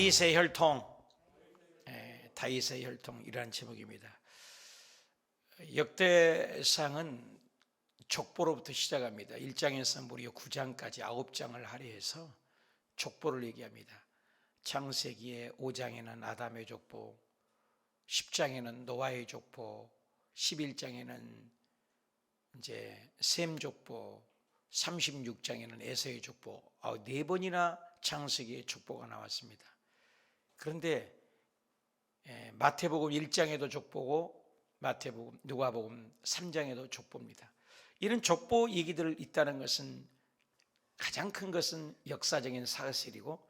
다윗의 혈통, 다윗의 혈통이라는 제목입니다. 역대상은 족보로부터 시작합니다. 1장에서 무려 9장까지 9장을 할애해서 족보를 얘기합니다. 창세기의 5장에는 아담의 족보, 10장에는 노아의 족보, 11장에는 이제 셈 족보, 36장에는 에서의 족보, 4번이나 창세기의 족보가 나왔습니다. 그런데 마태복음 1장에도 족보고 마태복음, 누가복음 3장에도 족보입니다. 이런 족보 얘기들 있다는 것은 가장 큰 것은 역사적인 사실이고,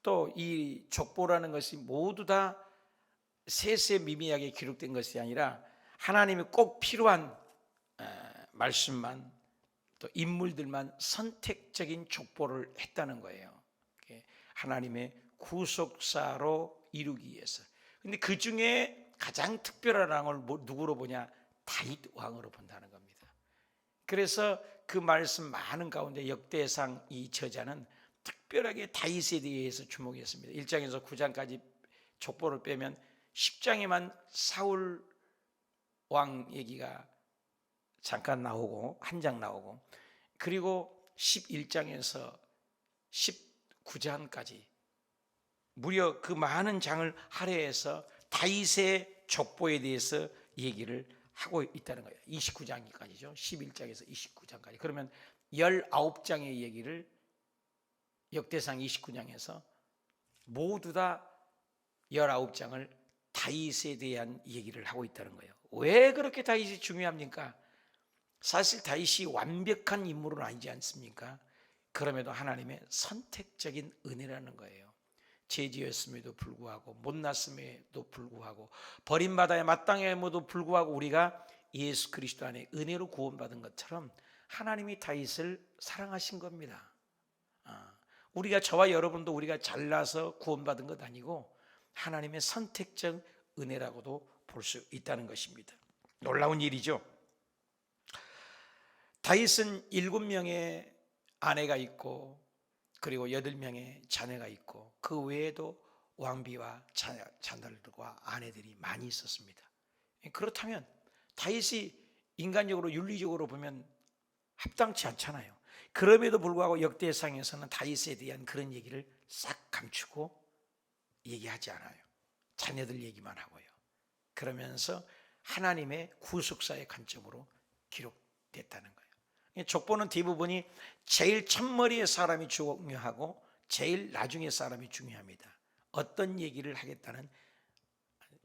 또 이 족보라는 것이 모두 다 세세미미하게 기록된 것이 아니라 하나님이 꼭 필요한 말씀만, 또 인물들만 선택적인 족보를 했다는 거예요. 하나님의 구속사로 이루기 위해서. 근데 그 중에 가장 특별한 왕을 누구로 보냐? 다윗 왕으로 본다는 겁니다. 그래서 그 말씀 많은 가운데 역대상 이 저자는 특별하게 다윗에 대해서 주목했습니다. 1장에서 9장까지 족보를 빼면 10장에만 사울 왕 얘기가 잠깐 나오고 한 장 나오고, 그리고 11장에서 19장까지 무려 그 많은 장을 할애해서 다윗의 족보에 대해서 얘기를 하고 있다는 거예요. 29장까지죠. 11장에서 29장까지. 그러면 19장의 얘기를 역대상 29장에서 모두 다 19장을 다윗에 대한 얘기를 하고 있다는 거예요. 왜 그렇게 다윗이 중요합니까? 사실 다윗이 완벽한 인물은 아니지 않습니까? 그럼에도 하나님의 선택적인 은혜라는 거예요. 죄지었음에도 불구하고, 못났음에도 불구하고, 버림받아야 마땅함에도 불구하고 우리가 예수 그리스도 안에 은혜로 구원받은 것처럼 하나님이 다윗을 사랑하신 겁니다. 우리가, 저와 여러분도 우리가 잘나서 구원받은 것 아니고 하나님의 선택적 은혜라고도 볼 수 있다는 것입니다. 놀라운 일이죠. 다윗은 7명의 아내가 있고, 그리고 8명의 자녀가 있고, 그 외에도 왕비와 자녀들과 아내들이 많이 있었습니다. 그렇다면 다윗이 인간적으로 윤리적으로 보면 합당치 않잖아요. 그럼에도 불구하고 역대상에서는 다윗에 대한 그런 얘기를 싹 감추고 얘기하지 않아요. 자녀들 얘기만 하고요. 그러면서 하나님의 구속사의 관점으로 기록됐다는 거예요. 족보는 대부분이 제일 첫머리의 사람이 중요하고 제일 나중의 사람이 중요합니다. 어떤 얘기를 하겠다는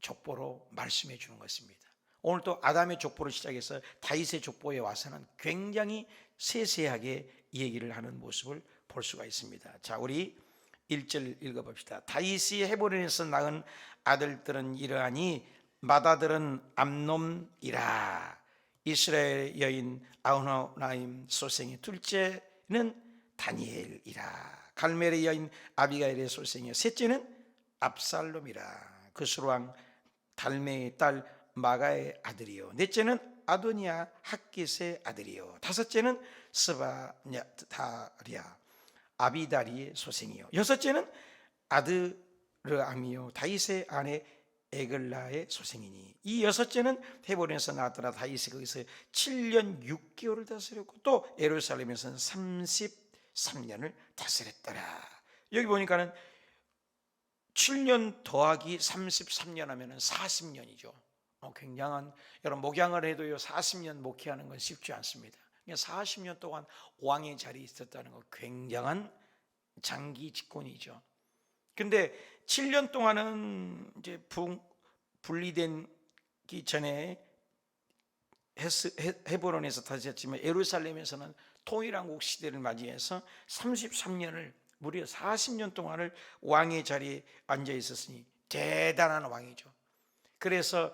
족보로 말씀해 주는 것입니다. 오늘 또 아담의 족보를 시작해서 다윗의 족보에 와서는 굉장히 세세하게 얘기를 하는 모습을 볼 수가 있습니다. 자, 우리 1절 읽어봅시다. 다윗이 헤브론에서 낳은 아들들은 이러하니 맏아들은 암놈이라. 이스라엘 여인 아우나임 소생의 둘째는 다니엘이라. 갈멜의 여인 아비가일의 소생이요 셋째는 압살롬이라. 그스루왕 달메의 딸 마가의 아들이요 넷째는 아도니아 학깃의 아들이요 다섯째는 스바다리아 아비다리의 소생이요 여섯째는 아드르암이요 다윗의 아내 에글라의 소생이니 이 여섯째는 헤브론에서 나왔더라. 다윗이 거기서 7년 6개월을 다스렸고 또 예루살렘에서는 33년을 다스렸더라. 여기 보니까는 7년 더하기 33년 하면 40년이죠. 굉장한, 여러분 목양을 해도요 40년 목회하는 건 쉽지 않습니다. 40년 동안 왕의 자리에 있었다는 건 굉장한 장기 집권이죠. 근데 7년 동안은 이제 분리되기 전에 헤브론에서 다스렸지만 예루살렘에서는 통일왕국 시대를 맞이해서 33년을, 무려 40년 동안을 왕의 자리에 앉아 있었으니 대단한 왕이죠. 그래서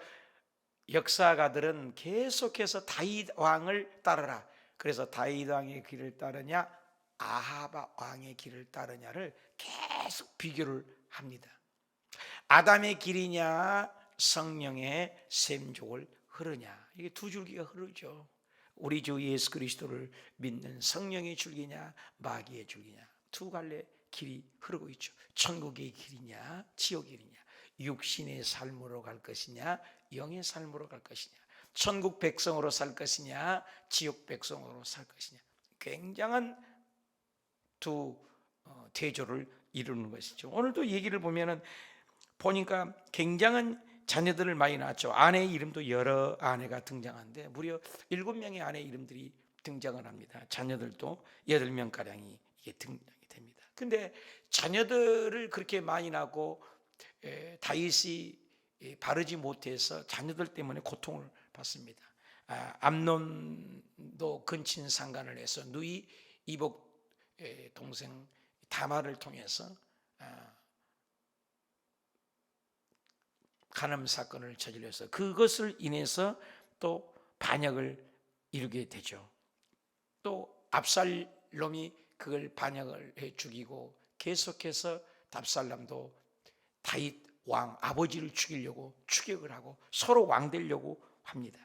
역사가들은 계속해서 다윗 왕을 따르라. 그래서 다윗 왕의 길을 따르냐 아합 왕의 길을 따르냐를 계속 비교를 합니다. 아담의 길이냐 성령의 샘족을 흐르냐, 이게 두 줄기가 흐르죠. 우리 주 예수 그리스도를 믿는 성령의 줄기냐 마귀의 줄기냐, 두 갈래 길이 흐르고 있죠. 천국의 길이냐 지옥의 길이냐, 육신의 삶으로 갈 것이냐 영의 삶으로 갈 것이냐, 천국 백성으로 살 것이냐 지옥 백성으로 살 것이냐, 굉장한 두 대조를 이루는 것이죠. 오늘도 얘기를 보니까 굉장한 자녀들을 많이 낳았죠. 아내의 이름도 여러 아내가 등장하는데 무려 7명의 아내 이름들이 등장을 합니다. 자녀들도 8명가량이 이게 등장이 됩니다. 근데 자녀들을 그렇게 많이 낳고 다윗이 바르지 못해서 자녀들 때문에 고통을 받습니다. 암논도 근친 상간을 해서 누이 이복 동생 다말을 통해서 간음 사건을 저질러서 그것을 인해서 또 반역을 이루게 되죠. 또 압살롬이 그걸 반역을 해 죽이고 계속해서 압살롬도 다윗 왕 아버지를 죽이려고 추격을 하고 서로 왕 되려고 합니다.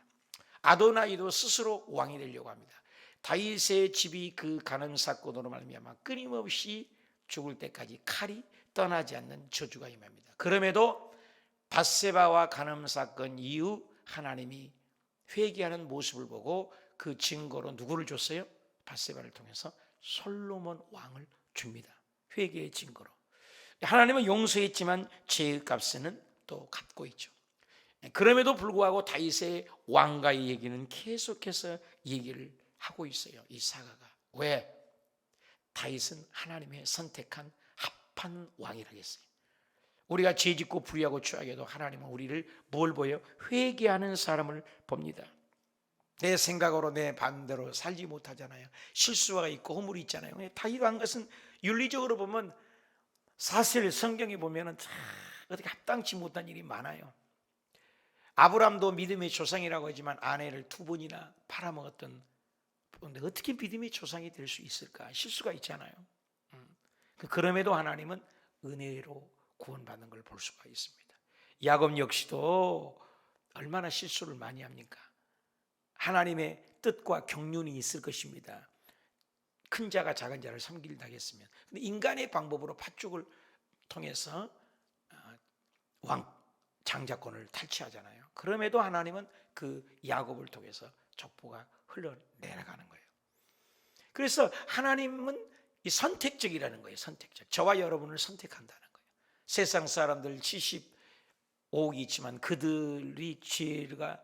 아도나이도 스스로 왕이 되려고 합니다. 다윗의 집이 그 간음 사건으로 말미암아 끊임없이 죽을 때까지 칼이 떠나지 않는 저주가 임합니다. 그럼에도 밧세바와 간음 사건 이후 하나님이 회개하는 모습을 보고 그 증거로 누구를 줬어요? 밧세바를 통해서 솔로몬 왕을 줍니다. 회개의 증거로. 하나님은 용서했지만 죄의 값은 또 갚고 있죠. 그럼에도 불구하고 다윗의 왕가의 얘기는 계속해서 얘기를 하고 있어요. 이 사가가. 왜? 다윗은 하나님의 선택한 합한 왕이라겠어요. 우리가 죄짓고 불의하고 추하게도 하나님은 우리를 뭘 보여? 회개하는 사람을 봅니다. 내 생각으로 내 반대로 살지 못하잖아요. 실수가 있고 허물이 있잖아요. 다윗 왕것은 윤리적으로 보면 사실 성경에 보면은 어떻게 합당치 못한 일이 많아요. 아브람도 믿음의 조상이라고 하지만 아내를 2번이나 팔아먹었던, 그런데 어떻게 믿음의 조상이 될 수 있을까? 실수가 있잖아요. 그럼에도 하나님은 은혜로 구원받는 걸 볼 수가 있습니다. 야곱 역시도 얼마나 실수를 많이 합니까? 하나님의 뜻과 경륜이 있을 것입니다. 큰 자가 작은 자를 섬기려 하겠으면. 근데 인간의 방법으로 팥죽을 통해서 장자권을 탈취하잖아요. 그럼에도 하나님은 그 야곱을 통해서 족보가 흘러내려가는 거예요. 그래서 하나님은 이 선택적이라는 거예요. 선택적. 저와 여러분을 선택한다는 거예요. 세상 사람들 75억이 있지만 그들이 죄가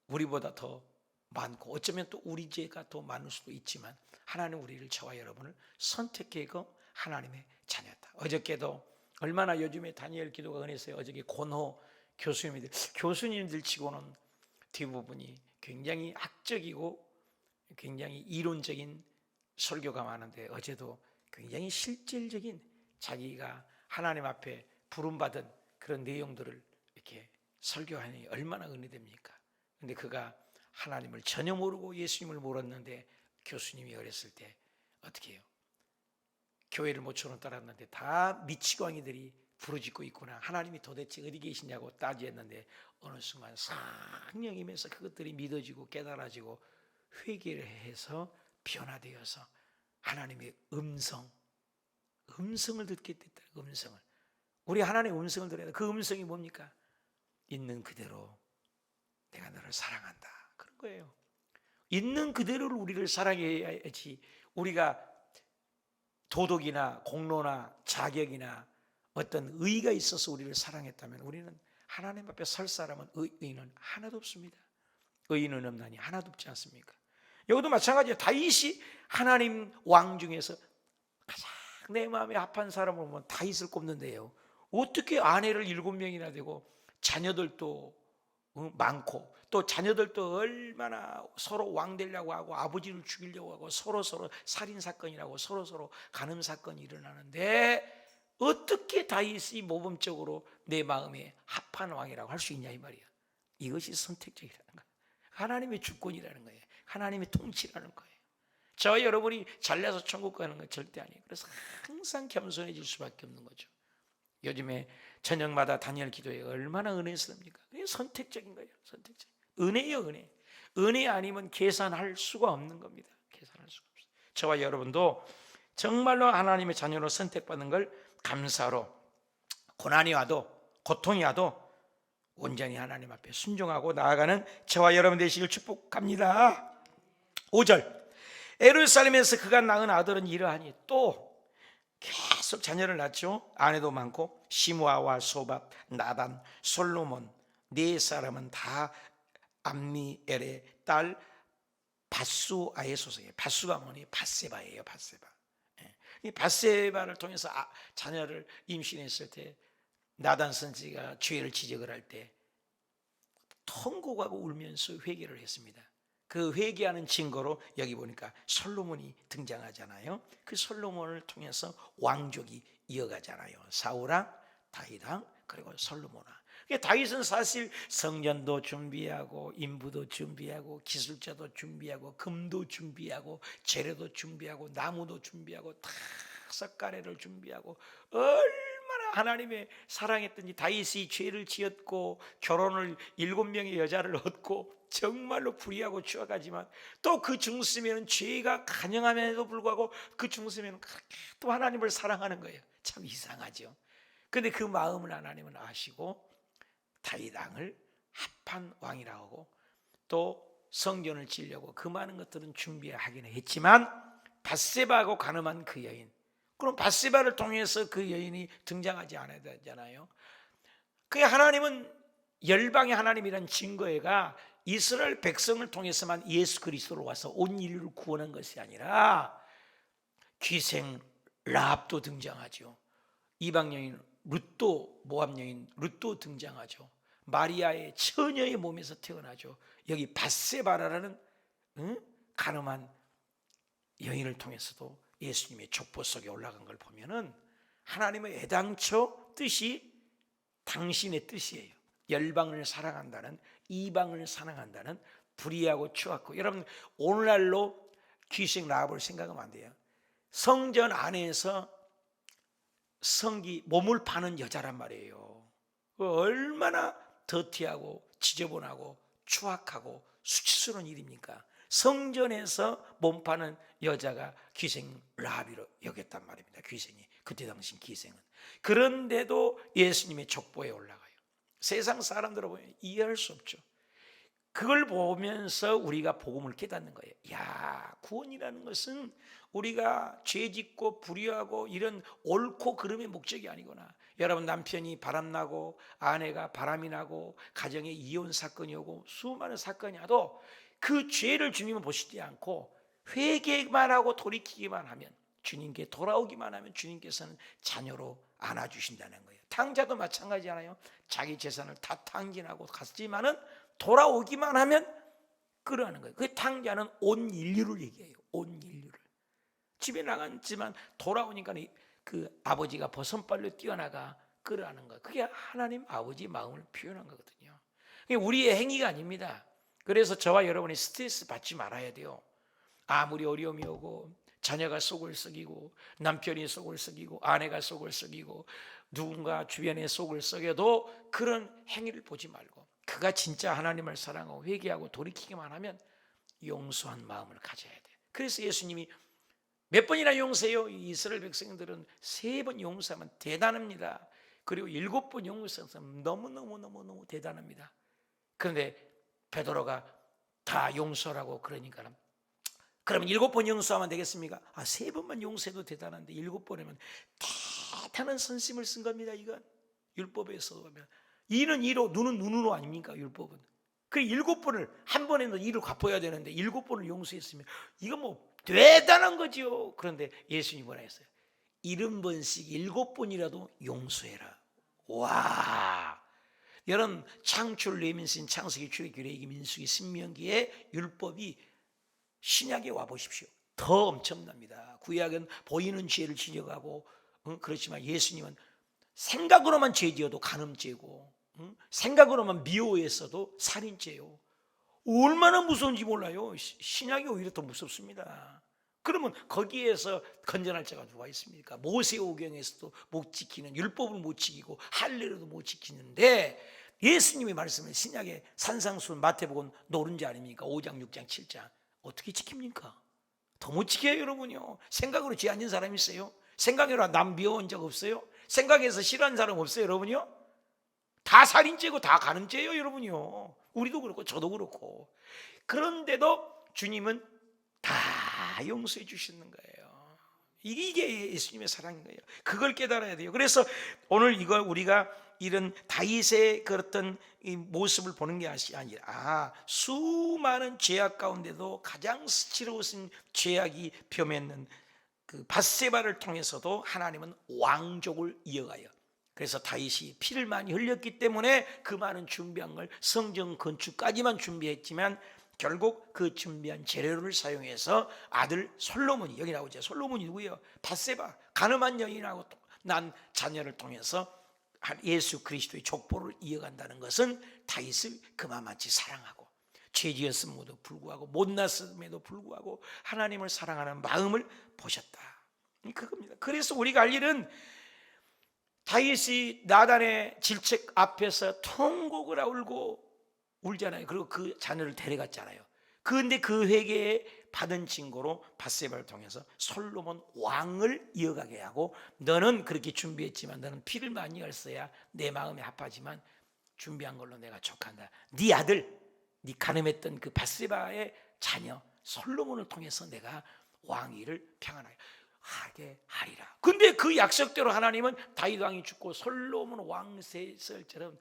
우리보다 더 많고 어쩌면 또 우리 죄가 더 많을 수도 있지만 하나님 우리를, 저와 여러분을 선택하고 하나님의 자녀다. 어저께도 얼마나 요즘에 다니엘 기도가 은혜서요. 어저께 권호 교수님들 치고는 대부분이 굉장히 학적이고 굉장히 이론적인 설교가 많은데 어제도 굉장히 실질적인 자기가 하나님 앞에 부름받은 그런 내용들을 이렇게 설교하니 얼마나 은혜됩니까? 근데 그가 하나님을 전혀 모르고 예수님을 몰랐는데 교수님이 어렸을 때 어떻게 해요? 교회를 모처럼 따랐는데 다 미치광이들이 부르짖고 있구나. 하나님이 도대체 어디 계시냐고 따지했는데 어느 순간 성령이면서 그것들이 믿어지고 깨달아지고 회개를 해서 변화되어서 하나님의 음성을 듣게 됐다. 음성을. 우리 하나님의 음성을 들어야 돼. 그 음성이 뭡니까? 있는 그대로 내가 너를 사랑한다. 그런 거예요. 있는 그대로를 우리를 사랑해야지. 우리가 도덕이나 공로나 자격이나 어떤 의의가 있어서 우리를 사랑했다면 우리는 하나님 앞에 설 사람은 의의는 하나도 없습니다. 의의는 없나니 하나도 없지 않습니까? 여기도 마찬가지예요. 다윗이 하나님 왕 중에서 가장 내 마음에 합한 사람을 보면 다윗을 꼽는데요. 어떻게 아내를 7명이나 되고 자녀들도 많고 또 자녀들도 얼마나 서로 왕 되려고 하고 아버지를 죽이려고 하고 서로 살인사건이라고 서로 간음 사건이 일어나는데 어떻게 다윗이 모범적으로 내 마음에 합한 왕이라고 할 수 있냐 이 말이야. 이것이 선택적이라는 거예요. 하나님의 주권이라는 거예요. 하나님의 통치라는 거예요. 저와 여러분이 잘나서 천국 가는 건 절대 아니에요. 그래서 항상 겸손해질 수밖에 없는 거죠. 요즘에 저녁마다 다니엘 기도에 얼마나 은혜스럽습니까? 그게 선택적인 거예요. 선택적. 은혜예요, 은혜. 은혜 아니면 계산할 수가 없는 겁니다. 계산할 수가 없어요. 저와 여러분도 정말로 하나님의 자녀로 선택받는 걸 감사로, 고난이 와도 고통이 와도 온전히 하나님 앞에 순종하고 나아가는 저와 여러분 되시길 축복합니다. 5절, 예루살렘에서 그가 낳은 아들은 이러하니, 또 계속 자녀를 낳죠. 아내도 많고 시므아와 소밥, 나단, 솔로몬 네 사람은 다 암미엘의 딸 바수아의 소속이에요. 바수가 뭐니? 밧세바예요. 밧세바. 이 밧세바를 통해서 자녀를 임신했을 때 나단 선지가 죄를 지적을 할 때 통곡하고 울면서 회개를 했습니다. 그 회개하는 증거로 여기 보니까 솔로몬이 등장하잖아요. 그 솔로몬을 통해서 왕족이 이어가잖아요. 사울왕, 다윗왕, 그리고 솔로몬왕. 다윗은 사실 성전도 준비하고 인부도 준비하고 기술자도 준비하고 금도 준비하고 재료도 준비하고 나무도 준비하고 다 석가래를 준비하고 얼마나 하나님의 사랑했던지. 다윗이 죄를 지었고 결혼을 7명의 여자를 얻고 정말로 불의하고 추악하지만 또 그 중심에는 죄가 간영함에도 불구하고 그 중심에는 그렇게 또 하나님을 사랑하는 거예요. 참 이상하죠. 그런데 그 마음을 하나님은 아시고 다윗 왕을 합한 왕이라고 하고 또 성전을 지으려고 그 많은 것들은 준비하기는 했지만 밧세바하고 간음한 그 여인, 그럼 밧세바를 통해서 그 여인이 등장하지 않아야 되잖아요. 그 하나님은 열방의 하나님이라는 증거가 이스라엘 백성을 통해서만 예수 그리스도로 와서 온 인류를 구원한 것이 아니라 귀생 라합도 등장하죠. 이방 여인 룻도, 모압 여인 룻도 등장하죠. 마리아의 처녀의 몸에서 태어나죠. 여기 밧세바라는 간음한 여인을 통해서도 예수님의 족보 속에 올라간 걸 보면은 하나님의 애당초 뜻이 당신의 뜻이에요. 열방을 사랑한다는, 이방을 사랑한다는, 불의하고 추악하고. 여러분 오늘날로 귀신 라합을 생각하면 안 돼요. 성전 안에서 성기 몸을 파는 여자란 말이에요. 얼마나 더티하고 지저분하고 추악하고 수치스러운 일입니까? 성전에서 몸 파는 여자가 귀생 라합이로 여겼단 말입니다. 귀생이, 그때 당시 귀생은. 그런데도 예수님의 족보에 올라가요. 세상 사람들을 보면 이해할 수 없죠. 그걸 보면서 우리가 복음을 깨닫는 거예요. 야, 구원이라는 것은 우리가 죄짓고 불의하고 이런 옳고 그름의 목적이 아니구나. 여러분 남편이 바람나고 아내가 바람이 나고 가정에 이혼 사건이 오고 수많은 사건이 와도 그 죄를 주님은 보시지 않고 회개만 하고 돌이키기만 하면, 주님께 돌아오기만 하면 주님께서는 자녀로 안아주신다는 거예요. 탕자도 마찬가지잖아요. 자기 재산을 다 탕진하고 갔지만은 돌아오기만 하면 끌어가는 거예요. 그 탕자는 온 인류를 얘기해요. 온 인류를. 집에 나갔지만 돌아오니까 그 아버지가 버선발로 뛰어나가 끌어가는 거예요. 그게 하나님 아버지 마음을 표현한 거거든요. 그게 우리의 행위가 아닙니다. 그래서 저와 여러분이 스트레스 받지 말아야 돼요. 아무리 어려움이 오고 자녀가 속을 썩이고 남편이 속을 썩이고 아내가 속을 썩이고 누군가 주변에 속을 썩여도 그런 행위를 보지 말고 그가 진짜 하나님을 사랑하고 회개하고 돌이키기만 하면 용서한 마음을 가져야 돼요. 그래서 예수님이 몇 번이나 용서해요? 이스라엘 백성들은 3번 용서하면 대단합니다. 그리고 7번 용서하면 너무너무 대단합니다. 그런데 베드로가 다 용서라고 그러니까 그러면 7번 용서하면 되겠습니까? 3번만 용서해도 대단한데 7번이면 대단한 선심을 쓴 겁니다. 이건 율법에서 보면 이는 이로 눈은 눈으로 아닙니까? 율법은. 그 7번을 한 번에는 이를 갚아야 되는데 7번을 용서했으면 이건 뭐 대단한 거죠. 그런데 예수님이 뭐라 했어요? 70번씩 7번이라도 용서해라. 와, 여러분 창출, 레민신, 창세기, 출애굽기, 레위기, 민수기, 신명기의 율법이 신약에 와 보십시오. 더 엄청납니다. 구약은 보이는 죄를 지적하고 그렇지만 예수님은 생각으로만 죄 지어도 간음죄고 생각으로만 미워했어도 살인죄요. 얼마나 무서운지 몰라요. 신약이 오히려 더 무섭습니다. 그러면 거기에서 건전할 자가 누가 있습니까? 모세오경에서도 못 지키는, 율법을 못 지키고 할례로도 못 지키는데 예수님이 말씀은 신약의 산상수훈, 마태복음 노른자 아닙니까? 5장 6장 7장 어떻게 지킵니까? 더 묻히게 해요, 여러분요. 생각으로 죄 안 지은 사람 있어요? 생각으로 남 미워한 적 없어요? 생각해서 싫어하는 사람 없어요, 여러분요? 다 살인죄고 다 간음죄예요, 여러분요. 우리도 그렇고 저도 그렇고. 그런데도 주님은 다 용서해 주시는 거예요. 이게 예수님의 사랑인 거예요. 그걸 깨달아야 돼요. 그래서 오늘 이걸 우리가 이런 다윗의 그랬던 이 모습을 보는 게 아니라 수많은 죄악 가운데도 가장 스치로우신 죄악이 벼맺는 그 밧세바를 통해서도 하나님은 왕족을 이어가요. 그래서 다윗이 피를 많이 흘렸기 때문에 그 많은 준비한 걸 성전 건축까지만 준비했지만 결국 그 준비한 재료를 사용해서 아들 솔로몬이, 여기 나오죠. 솔로몬이 누구예요? 밧세바, 가늠한 여인하고 난 자녀를 통해서 예수 그리스도의 족보를 이어간다는 것은 다윗을 그만치 사랑하고 죄지었음에도 불구하고 못났음에도 불구하고 하나님을 사랑하는 마음을 보셨다. 그겁니다. 그래서 우리가 알 일은 다윗이 나단의 질책 앞에서 통곡을 울고 울잖아요. 그리고 그 자녀를 데려갔잖아요. 그런데 그 회개에 받은 증거로 밧세바를 통해서 솔로몬 왕을 이어가게 하고, 너는 그렇게 준비했지만 너는 피를 많이 흘렸어야 내 마음에 합하지만 준비한 걸로 내가 족한다. 네 아들, 네 간음했던 그 밧세바의 자녀 솔로몬을 통해서 내가 왕위를 평안하게 하게 하리라. 근데 그 약속대로 하나님은 다윗 왕이 죽고 솔로몬 왕세설처럼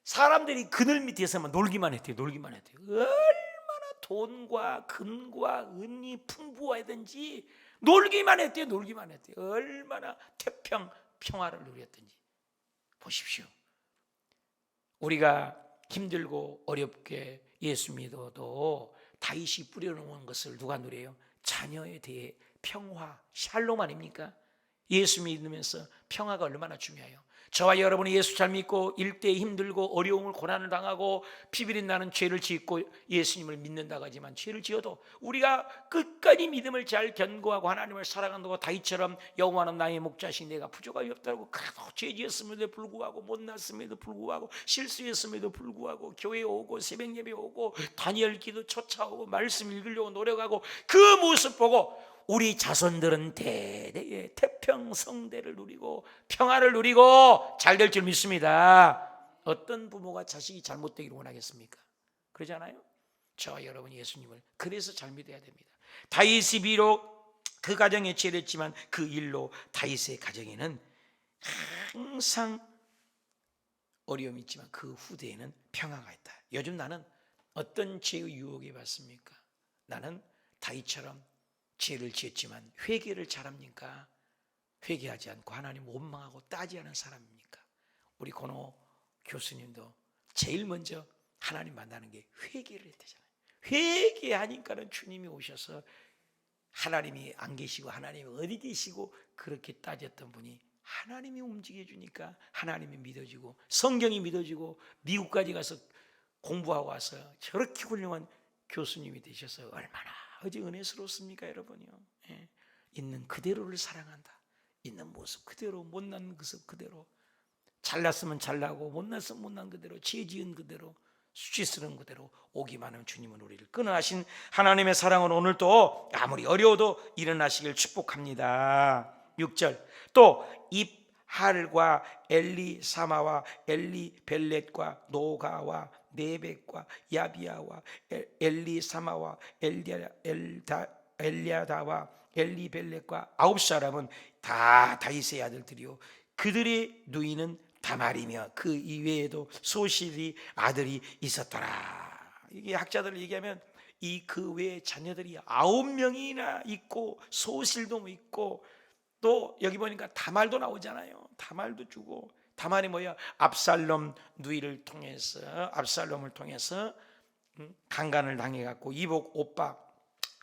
사람들이 그늘 밑에서만 놀기만 했대요. 놀기만 했대요. 얼마나 돈과 금과 은이 풍부하든지 놀기만 했대요. 놀기만 했대요. 얼마나 평화를 누렸든지. 보십시오. 우리가 힘들고 어렵게 예수 믿어도 다윗이 뿌려놓은 것을 누가 누려요? 자녀에 대해 평화, 샬롬 아닙니까? 예수 믿으면서 평화가 얼마나 중요해요. 저와 여러분이 예수 잘 믿고 일대에 힘들고 어려움을 고난을 당하고 피비린 나는 죄를 짓고 예수님을 믿는다고 하지만 죄를 지어도 우리가 끝까지 믿음을 잘 견고하고 하나님을 사랑한다고 다윗처럼 여호와는 나의 목자시 내가 부족함이 없다고 그래도 죄 지었음에도 불구하고 못났음에도 불구하고 실수했음에도 불구하고 교회 오고 새벽 예배 오고 다니엘 기도 쫓아오고 말씀 읽으려고 노력하고 그 모습 보고 우리 자손들은 대대의 태평성대를 누리고 평화를 누리고 잘 될 줄 믿습니다. 어떤 부모가 자식이 잘못되기를 원하겠습니까? 그러잖아요. 저와 여러분 예수님을 그래서 잘 믿어야 됩니다. 다윗이 비록 그 가정에 죄했지만 그 일로 다윗의 가정에는 항상 어려움이 있지만 그 후대에는 평화가 있다. 요즘 나는 어떤 죄의 유혹에 받습니까? 나는 다윗처럼 죄를 지었지만 회개를 잘합니까? 회개하지 않고 하나님 원망하고 따지하는 사람입니까? 우리 권호 교수님도 제일 먼저 하나님 만나는 게 회개를 했대잖아요. 회개하니까는 주님이 오셔서 하나님이 안 계시고 하나님이 어디 계시고 그렇게 따졌던 분이 하나님이 움직여 주니까 하나님이 믿어지고 성경이 믿어지고 미국까지 가서 공부하고 와서 저렇게 훌륭한 교수님이 되셔서 얼마나 어찌 은혜스럽습니까, 여러분이요? 예. 있는 그대로를 사랑한다. 있는 모습 그대로, 못난 모습 그대로, 잘났으면 잘나고 못났으면 못난 그대로, 죄 지은 그대로, 수치스러운 그대로 오기만 하면 주님은 우리를 끊어하신 하나님의 사랑은 오늘도 아무리 어려워도 일어나시길 축복합니다. 6절 또 입할과 엘리사마와 엘리벨렛과 노가와 네벡과 야비야와 엘리사마와 엘리아다와 엘리벨렛과 9사람은 다 다윗의 아들들이요 그들의 누이는 다말이며 그 이외에도 소실이 아들이 있었더라. 이게 학자들 얘기하면 이 그 외에 자녀들이 9명이나 있고 소실도 있고 또 여기 보니까 다말도 나오잖아요. 다말도 주고 다말이 뭐야? 압살롬 누이를 통해서 압살롬을 통해서 강간을 당해갖고 이복 오빠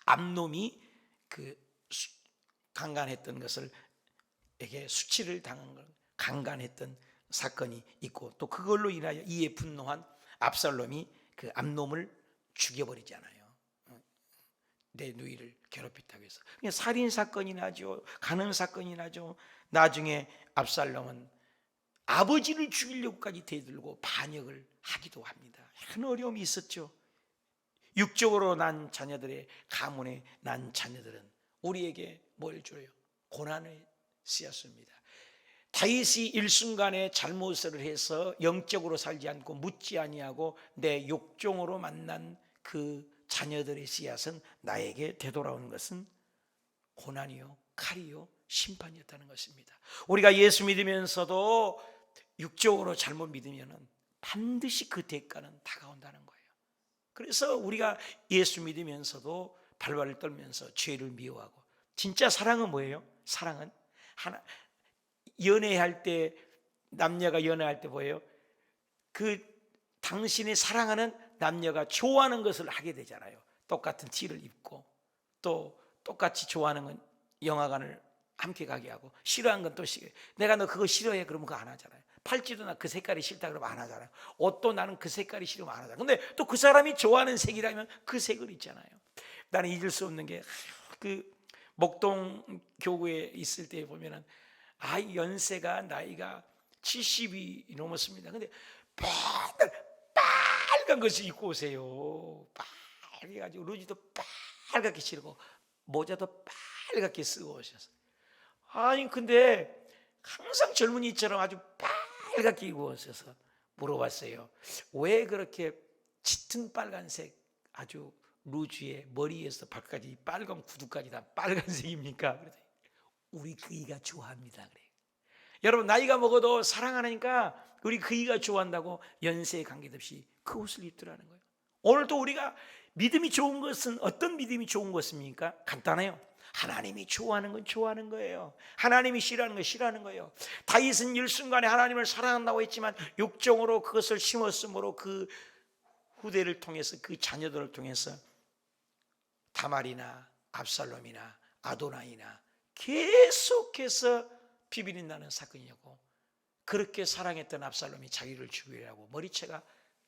암놈이 그 강간했던 것을 에게 수치를 당한 걸 강간했던 사건이 있고 또 그걸로 인하여 이에 분노한 압살롬이 그 암놈을 죽여버리잖아요. 내 누이를 괴롭혔다고 해서 그냥 살인 사건이 나죠. 간음 사건이 나죠. 나중에 압살롬은 아버지를 죽이려고까지 대들고 반역을 하기도 합니다. 큰 어려움이 있었죠. 육적으로 난 자녀들의 가문에 난 자녀들은 우리에게 뭘 줘요? 고난을 씨앗습니다. 다윗이 일순간에 잘못을 해서 영적으로 살지 않고 묻지 아니하고 내 욕종으로 만난 그 자녀들의 씨앗은 나에게 되돌아오는 것은 고난이요, 칼이요, 심판이었다는 것입니다. 우리가 예수 믿으면서도 육적으로 잘못 믿으면 반드시 그 대가는 다가온다는 거예요. 그래서 우리가 예수 믿으면서도 발발을 떨면서 죄를 미워하고, 진짜 사랑은 뭐예요? 사랑은 하나, 연애할 때, 남녀가 연애할 때 뭐예요? 그 당신이 사랑하는 남녀가 좋아하는 것을 하게 되잖아요. 똑같은 티를 입고, 또 똑같이 좋아하는 건 영화관을 함께 가게 하고, 싫어하는 건 또 싫어해. 내가 너 그거 싫어해 그러면 그거 안 하잖아요. 팔찌도 나 그 색깔이 싫다 그러면 안 하잖아요. 옷도 나는 그 색깔이 싫으면 안 하잖아요. 근데 또 그 사람이 좋아하는 색이라면 그 색을 입잖아요. 나는 잊을 수 없는 게, 그 목동 교구에 있을 때 보면은 연세가 나이가 70이 넘었습니다. 근데 맨날 빨간 것을 입고 오세요. 빨개가지고 루지도 빨갛게 칠고 모자도 빨갛게 쓰고 오셔서, 근데 항상 젊은이처럼 아주 빨갛게 입고 오셔서 물어봤어요. 왜 그렇게 짙은 빨간색 아주 루즈에 머리에서 발까지 빨간 구두까지 다 빨간색입니까? 그랬더니 우리 그이가 좋아합니다. 그래요. 여러분, 나이가 먹어도 사랑하니까 우리 그이가 좋아한다고 연세에 관계없이 그 옷을 입더라는 거예요. 오늘도 우리가 믿음이 좋은 것은 어떤 믿음이 좋은 것입니까? 간단해요. 하나님이 좋아하는 건 좋아하는 거예요. 하나님이 싫어하는 건 싫어하는 거예요. 다윗은 일순간에 하나님을 사랑한다고 했지만 육정으로 그것을 심었으므로 그 후대를 통해서, 그 자녀들을 통해서 다말이나 압살롬이나 아도나이나 계속해서 비비린 나는 사건이었고, 그렇게 사랑했던 압살롬이 자기를 죽이려고 머리채가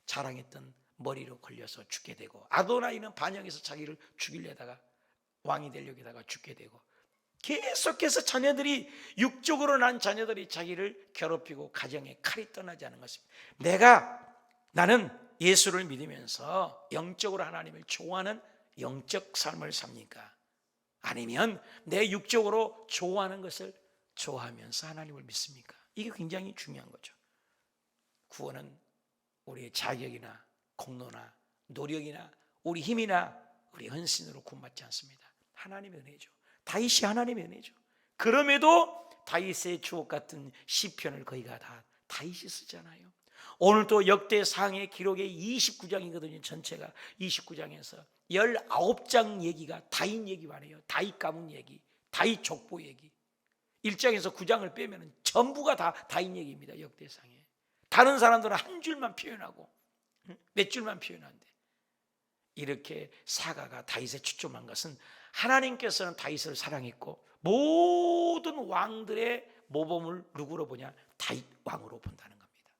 자랑했던 머리로 걸려서 죽게 되고, 아도나이는 반역해서 자기를 죽이려다가 왕이 되려다가 죽게 되고, 계속해서 자녀들이, 육적으로 난 자녀들이 자기를 괴롭히고 가정에 칼이 떠나지 않은 것입니다. 나는 예수를 믿으면서 영적으로 하나님을 좋아하는 영적 삶을 삽니까? 아니면 내 육적으로 좋아하는 것을 좋아하면서 하나님을 믿습니까? 이게 굉장히 중요한 거죠. 구원은 우리의 자격이나 공로나 노력이나 우리 힘이나 우리 헌신으로 구원받지 않습니다. 하나님의 은혜죠. 다윗이 하나님의 은혜죠. 그럼에도 다윗의 주옥 같은 시편을 거의가 다 다윗이 쓰잖아요. 오늘도 역대상의 기록의 29장이거든요. 전체가 29장에서 19장 얘기가 다윗 얘기만 해요. 다윗 가문 얘기, 다윗 족보 얘기. 1장에서 9장을 빼면 전부가 다 다윗 얘기입니다. 역대상에. 다른 사람들은 한 줄만 표현하고 몇 줄만 표현하는데, 이렇게 사가가 다윗에 초점한 것은 하나님께서는 다윗을 사랑했고 모든 왕들의 모범을 누구로 보냐? 다윗 왕으로 본다는 겁니다.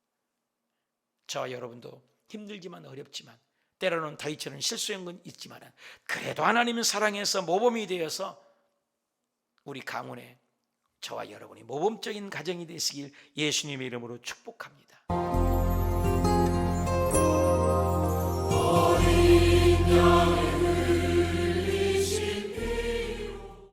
저와 여러분도 힘들지만 어렵지만 때로는 다윗처럼 실수한 건 있지만 그래도 하나님은 사랑해서 모범이 되어서 우리 가문에 저와 여러분이 모범적인 가정이 되시길 예수님의 이름으로 축복합니다.